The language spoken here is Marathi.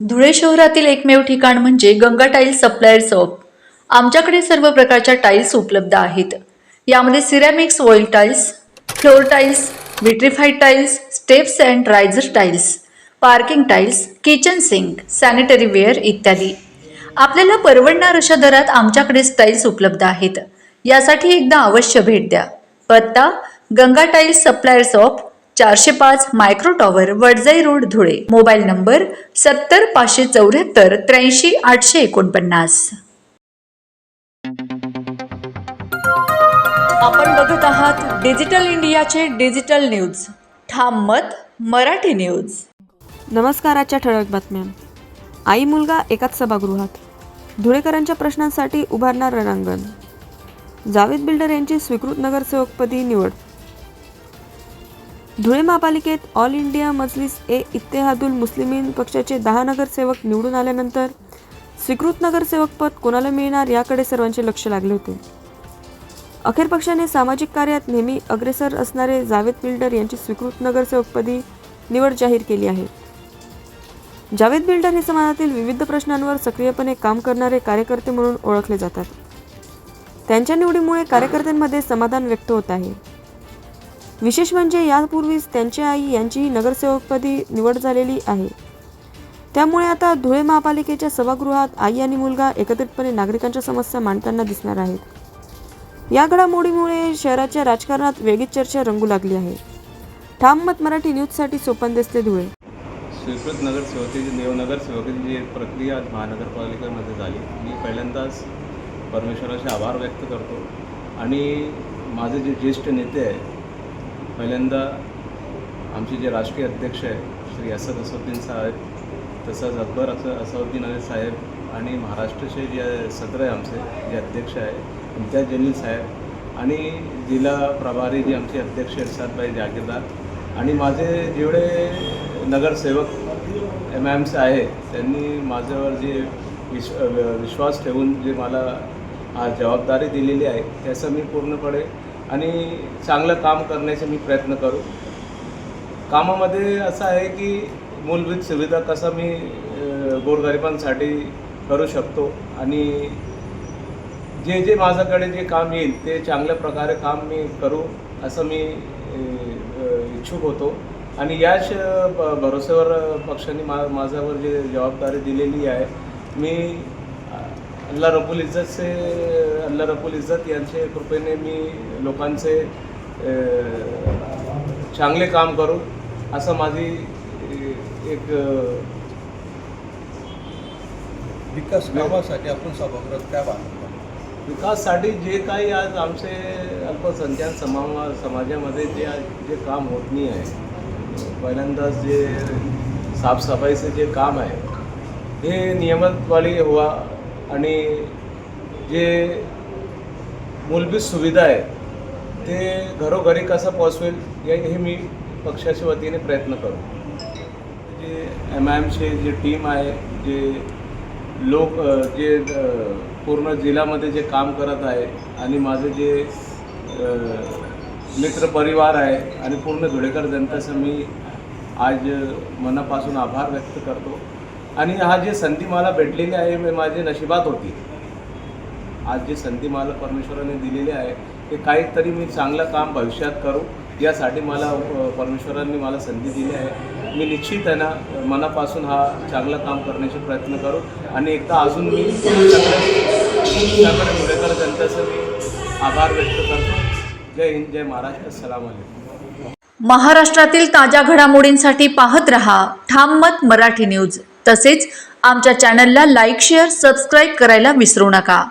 धुळे शहरातील एकमेव ठिकाण म्हणजे गंगा टाइल्स सप्लायर शॉप. आमच्याकडे सर्व प्रकारच्या टाइल्स उपलब्ध आहेत. यामध्ये ceramics, oil tiles, floor tiles, vitrified tiles, steps and riser tiles, parking tiles, kitchen sink, sanitary ware इत्यादी. आपल्याला परवडणार अशा दरात आमच्याकडे टाइल्स उपलब्ध आहेत. यासाठी एकदा अवश्य भेट द्या. पत्ता Ganga tiles supplier shop, 405 micro tower, Wadjai road, Dhule. Mobile number 70 574 83 849. आपण बघत आहात डिजिटल इंडियाचे डिजिटल न्यूज. ठाम मत मराठी न्यूज. नमस्कार. आजच्या ठळक बातम्या. आई मुलगा एकाच सभागृहात, धुळेकरांच्या प्रश्नांसाठी उभारणार रणांगण. जावेद बिल्डर यांची स्वीकृत नगरसेवकपदी निवड. धुळे महापालिकेत ऑल इंडिया मजलिस ए इत्तेहादुल मुस्लिमीन पक्षाचे 10 नगरसेवक निवडून आल्यानंतर स्वीकृत नगरसेवकपद कोणाला मिळणार याकडे सर्वांचे लक्ष लागले होते. अखेर पक्षाने सामाजिक कार्यात नेहमी अग्रेसर असणारे जावेद बिल्डर यांची स्वीकृत नगरसेवकपदी निवड जाहीर केली आहे. जावेद बिल्डर हे समाजातील विविध प्रश्नांवर सक्रियपणे काम करणारे कार्यकर्ते म्हणून ओळखले जातात. त्यांच्या निवडीमुळे कार्यकर्त्यांमध्ये समाधान व्यक्त होत आहे. विशेष म्हणजे यापूर्वीच त्यांची आई यांचीही नगरसेवकपदी निवड झालेली आहे. त्यामुळे आता धुळे महापालिकेच्या सभागृहात आई आणि मुलगा एकत्रितपणे नागरिकांच्या समस्या मांडताना दिसणार आहेत. या घडामोडीमुळे शहराच्या राजकारणात वेगळीच चर्चा रंगू लागली आहे. ठाम मत मराठी न्यूजसाठी सोपन देसले, धुळे. स्वीकृत नगरसेवकाची जी प्रक्रिया आज महानगरपालिकेमध्ये झाली, मी पहिल्यांदाच परमेश्वराचे आभार व्यक्त करतो. आणि माझे जे ज्येष्ठ नेते आहे, पहिल्यांदा आमचे जे राष्ट्रीय अध्यक्ष आहे श्री असद असदुद्दीन साहेब, तसंच अकबर असदुद्दीन अली साहेब, आणि महाराष्ट्राचे जे सदर आहे आमचे जे अध्यक्ष आहे इम्तियाज जलील साहेब, आणि जिल्हा प्रभारी जे आमचे अध्यक्ष इरशादभाई जागीरदार, आणि माझे जेवढे नगरसेवक MIMC आहे त्यांनी माझ्यावर जे विश्वास ठेवून जे मला आज जबाबदारी दिलेली आहे त्याचं मी पूर्णपणे आणि चांगलं काम करण्याचे मी प्रयत्न करू. कामामध्ये असं आहे की मूलभूत सुविधा कसा मी गोरगरिबांसाठी करू शकतो, आणि जे जे माझ्याकडे जे काम येईल ते चांगल्या प्रकारे काम मी करू असं मी इच्छुक होतो. आणि याच भरोश्यावर पक्षाने माझ्यावर जे जबाबदारी दिलेली आहे, मी अल्लाह रब्बुल इज्जत यांच्या कृपेने मी लोकांचे चांगले काम करू असं माझी एक विकास कामासाठी आपण सभागृहात काय बांधतो. विकासासाठी जे काही आज आमचे अल्पसंख्याक समाजामध्ये जे काम होत नाही आहे, पहिल्यांदाच जे साफसफाईचं जे काम आहे हे नियमितवाली व्हावा, आणि जे मूलभूत सुविधा आहे ते घरोघरी कसं पोचवेल हे मी पक्षाच्या वतीने प्रयत्न करू. जे MIMC जे टीम आहे, जे लोक जे पूर्ण जिल्ह्यामध्ये जे काम करत आहे, आणि माझे जे मित्रपरिवार आहे आणि पूर्ण धुळेकर जनतेचं मी आज मनापासून आभार व्यक्त करतो. आणि हा जे संधी मला भेटलेली आहे मी माझी नशिबात होती. आज जे संधी मला परमेश्वराने दिलेली आहे ते काहीतरी मी चांगलं काम भविष्यात करू यासाठी मला परमेश्वरांनी मला संधी दिली आहे. मी निश्चित आहे ना मनापासून हा चांगलं काम करण्याचे प्रयत्न करू. आणि एकदा अजून मी सगळ्या धुळेकर जनतेचं मी आभार व्यक्त करतो. जय हिंद, जय महाराष्ट्र, अस्सलाम वालेकुम. महाराष्ट्रातील ताज्या घडामोडींसाठी पाहत रहा ठाम मत मराठी न्यूज. तसेच आमच्या चॅनलला लाईक, शेअर, सबस्क्राईब करायला विसरू नका.